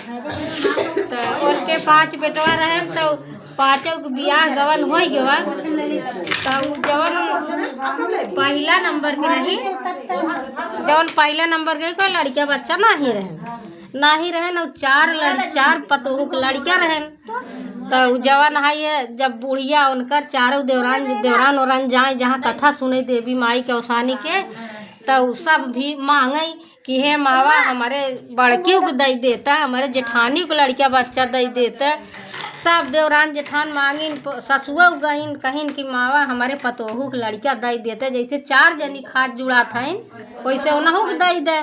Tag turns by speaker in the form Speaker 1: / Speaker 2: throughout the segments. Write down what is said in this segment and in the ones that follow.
Speaker 1: तो उनके 5 बेटवा रहे तो पाँचों के बियाह गवन हो गया। तो जवन पहला नंबर के रही, जवन पहला नंबर के कोई लड़का बच्चा नहीं रहे न 4 पतोह के लड़का रहे। तो जवन है जब बुढ़िया उनकर चारों देवरान ओरान जाए जहाँ कथा सुने देवी माई के औसानी के, तो सब भी मांगे कि हे मावा हमारे बड़कियों को दे देता, हमारे जेठानी को लड़का बच्चा दे देता। सब देवरान जेठान मांगिन, ससुआ गईन कहिन कि मावा हमारे पतोहू के लड़का दे देते। जैसे 4 जनी खाट जुड़ा था वैसे उनहू के दे दे।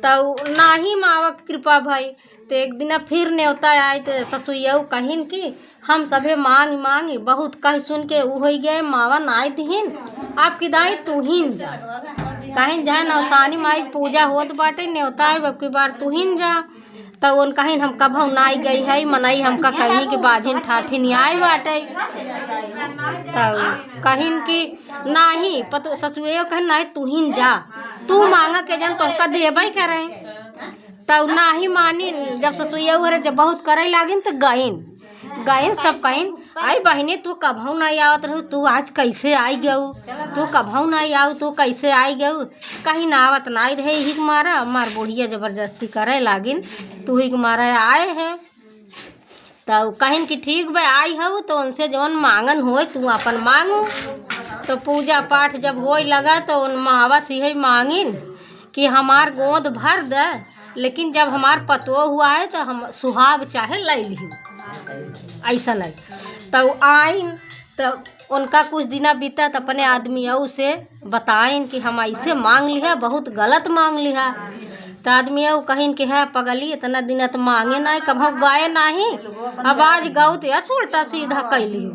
Speaker 1: तो नाही मावा की कृपा भाई। तो एक दिन फिर न्योता आए तो ससुइया कहिन कि हम सभे मांगी बहुत कह सुन के वो हो गए मावा नाई दीन आपकी दाई तू ही जा कहीं जाए नौसानी माई पूजा होत बाटे न्योता है अब की बार तू ही जा। तो उन कहीं हम कभू नाई गई है मनई हमका कहीं कि बाजिन ठाठी आए बाटे। तो कहीं कि नाही पतो ससुए कहीं नहीं तू ही जा तू मांगा के जन तोहका देबे करे। तो नाही मानी जब ससुइया घरे जब बहुत करे लागिन तो गईन सब कहिन आई बहने तू कभू नहीं आवत रहू, तू आज कैसे आई गऊ, तू कभू नहीं आऊ, तू कैसे आई गऊ। कहीं ना आवत नहीं रहे ही मारा मार बुढ़िया जबरदस्ती करे लागिन तू ही मारा आए है। तो कहिन कि ठीक भाई आई हूँ तो उनसे जौन मांगन हो तू अपन मांगू। तो पूजा पाठ जब हो लगा तो उन मावा सिहे मांगिन कि हमार गोद भर दे, लेकिन जब हमार पतो हुआ है तो हम सुहाग चाहे ले ली ऐसा नहीं। तो आइन तो उनका कुछ दिन बीता तो अपने आदमियों से बताइन कि हम ऐसे मांग लिया बहुत गलत मांग लिया। तो आदमियों कहिन कि है पगली इतना दिन तो मांगे नहीं कभू गाए नहीं, अब आज गऊ तो यस उल्टा सीधा कैली।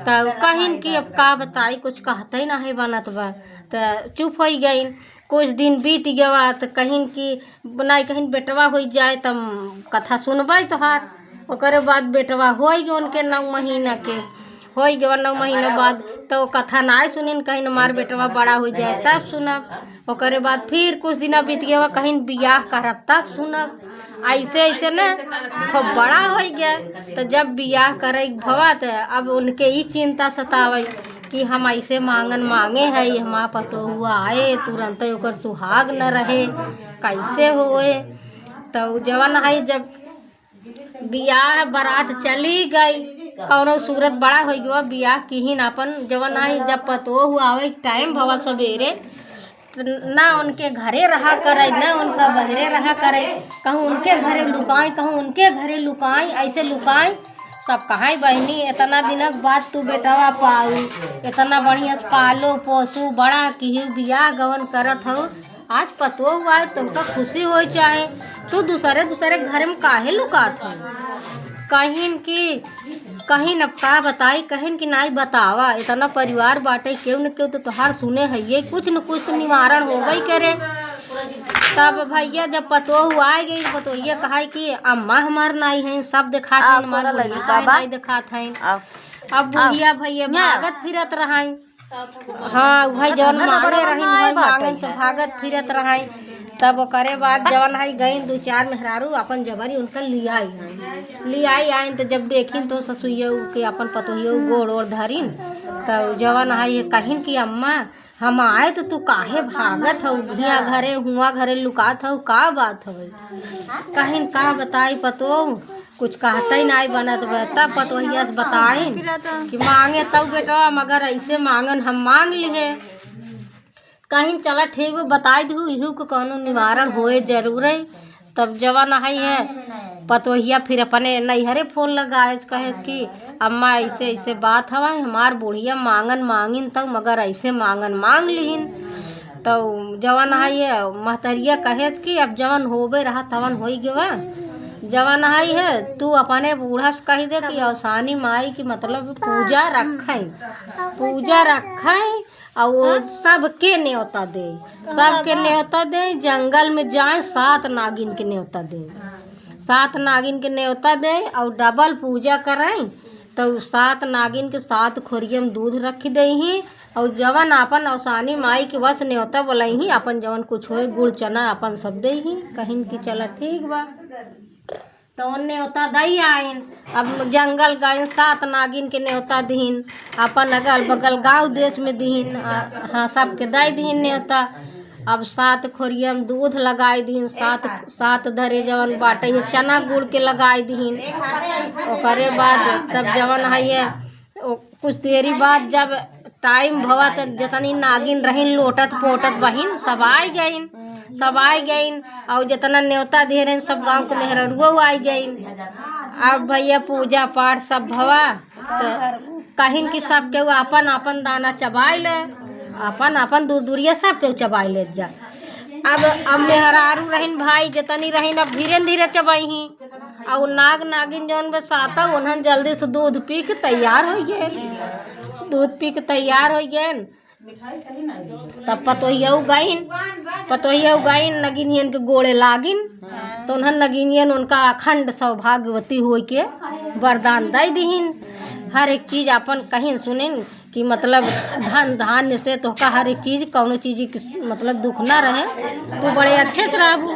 Speaker 1: तो कहिन कि अब का बताई कुछ कहते नहीं बनत बा। तो चुप हो गई। कुछ दिन बीत गया तो कहिन कि नहीं कहीं बेटवा हो जाए तब कथा सुनबे तोहार। ओकरे बाद बेटवा हो गए उनके 9 महीना के हो गया 9 महीना बाद तो कथा नहीं सुनिन कहीं हमार बेटवा बड़ा हो जाए तब सुनब। ओकरे बाद फिर कुछ दिन बीत गया कहीं बियाह करब तब सुनब। ऐसे न खूब बड़ा हो गया। तो जब बियाह करे भवा तो अब उनके ही चिंता सतावे कि हम ऐसे मांगे है हमारा पतो हुआ आए तुरंत ओकर सुहाग न रहे कैसे होए। तो जवन है जब बियाह बारात चली गई कौनो सूरत बड़ा हो गया बियाह की ही अपन जवन आई जब पतो हुआ आवे टाइम भवा सवेरे ना उनके घरे रहा करे ना उनका बहरे रहा करे, कहूँ उनके घरे लुकाई कहूँ उनके घरे लुकाई ऐसे लुकाई। सब कहाँ बहनी इतना दिन बाद तू बेटवा पाऊ इतना बढ़िया पालो पोसू बड़ा की बियाह गवन करत हो आज पतो हुआ है तुमका खुशी हो चाहे तू दूसरे घर में काहे लुकात हो। कहीं न का बताई कहीं कि नहीं बतावा इतना परिवार बाटे क्यों न क्यों तो तुहार सुने है ये कुछ न कुछ तो निवारण हो गई करे। तब भैया जब पतो हुआ गई पतो ये कहा कि अम्मा हमार नहीं है सब दिखा नहीं दिखात है। अब बुढ़िया भैया भागत फिरत रहाई। हाँ भाई जवन मांगे रही भाई मांगन से भागत फिरत रहाई। तब करे बाद जवन है गई 2-4 मेहरारू अपन जबरी उनका लिया आई तो जब देखिन तो ससुइया के अपन पतोहिया गोड़ ओड़ धरिन। तो जवन है कहिन कि अम्मा हम आए तो तू काहे भागत हो हिया घरे हुआ घरे लुकात हो का बात हो। कहिन का बताई पतो कुछ कहता ही नहीं बनत तब पतोहिया से बताइन कि मांगे तब बेटा मगर ऐसे मांगन हम मांग लिए कहीं चला ठीक हो बताई दू इहू को कौनो निवारण होए जरूर है। तब जवान है पतोहिया फिर अपने नैहरे फोन लगाए कहे कि अम्मा ऐसे बात हवा हमार बुढ़िया मांगिन तब मगर ऐसे मांग लिहिन। तो जवान है महतरिया कहे कि अब जवन होबे रहा तवन हो गया जवान है तू अपने बूढ़ा से कह दे कि औसानी माई की मतलब पूजा रखें और वो सबके न्योता दे जंगल में जाए 7 नागिन के न्योता दे और डबल पूजा करें। तो 7 नागिन के 7 खोरिया में दूध रख दे ही और जवन अपन औसानी माई के बस न्योता बोलाई ही अपन जवन कुछ हो गुड़ चना अपन सब दे ही कहीं की चला ठीक बा। तो न्योता दई आइन। अब जंगल गए 7 नागिन के न्योता दीन, अपन अगल बगल गाँव देश में दीन, हाँ सबके दई दीन न्योता। अब 7 खोरिया में दूध लगाई दीन, 7 धरे जवन बाटे है चना गुड़ के लगाई दीन। ओकरे बाद तब जवन है कुछ देरी बाद जब टाइम भवा तक जितनी नागिन रहीन लोटत पोटत बहिन सब आई गईन और जितना न्योता दे रहे सब गांव के मेहरुआ आई गईन। अब भैया पूजा पाठ सब भवा तो कहिन कि सब के अपन अपन दाना चबाई ले, अपन दूर दूरिया सब के चबाई ले जा। अब मेहरारू रहीन भाई जितनी रहीन अब धीरे धीरे चबाई और नागिन जौन बसाता उन्हन जल्दी से दूध पी के तैयार हो गए। तब पतोहिया गईन नगिनियन के गोड़े लागिन तो उन्हन नगिनियन उनका अखंड सौभाग्यवती हो के वरदान दे दीन। हर एक चीज़ अपन कहीं सुनिन कि मतलब धन धान्य से तो का हर एक चीज़ कौनो चीज़ की मतलब दुख ना रहे, तू बड़े अच्छे से रहबू।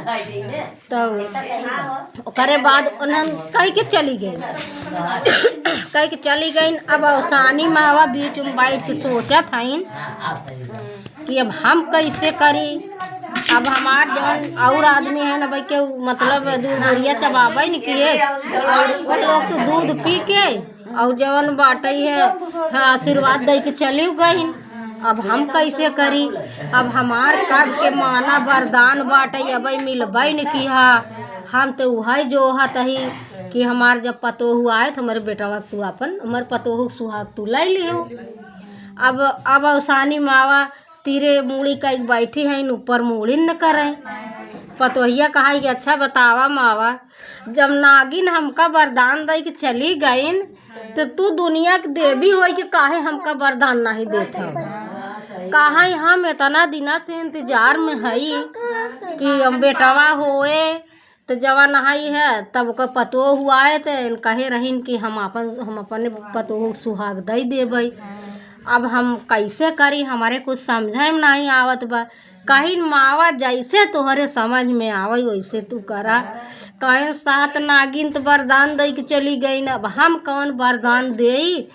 Speaker 1: तो करे बाद उन्हन कह के चली गई। अब अवसानी मावा बीच में बैठ के सोचत हईन कि अब हम कैसे करी। अब हमार जवन और आदमी है ना भाई के मतलब दूरिया चबाबे नहीं किए और वो लोग तो दूध पी के और जवन बाटे है हाँ आशीर्वाद दे के चली गई। अब हम कैसे करी। अब हमार कब के माना वरदान बाटे अब मिलबे नहीं की हम तो वही जो हतही कि हमार जब पतोहू आए तो हमारे बेटा तू अपन हमारे पतोहू सुहाग तू ले लियो। अब अवसानी मावा तीरे मूड़ी का एक बैठी है ऊपर मूड़ी न करें। पतोहिया कहा कि अच्छा बतावा मावा, जब नागिन हमका वरदान दे के चली गई तो तू दुनिया के देवी हो के काहे हमका वरदान नहीं देता। कहा हम इतना दिना से इंतजार में हई कि हम बेटवा होए तो जवान आई है तब का पतोह हुआ है तो कहे रहीन कि हम अपने पतोह सुहाग दे देबै। अब हम कैसे करी हमारे कुछ समझे में नहीं आवत बा। कहीं मावा जैसे तोहरे समझ में आवे वैसे तू करा। कहीं 7 नागिन तो वरदान दे के चली गई, अब हम कौन वरदान दे।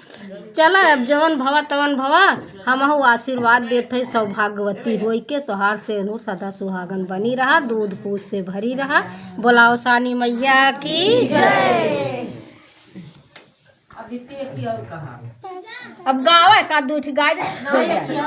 Speaker 1: चला अब जवन भवा तवन भवा, हमहु आशीर्वाद देते सौभाग्यवती होई के तोहार से सदा सुहागन बनी रहा, दूध पूछ से भरी रहा। बोलाओ सानी मैया की जय। अब गावे का दूठ गाय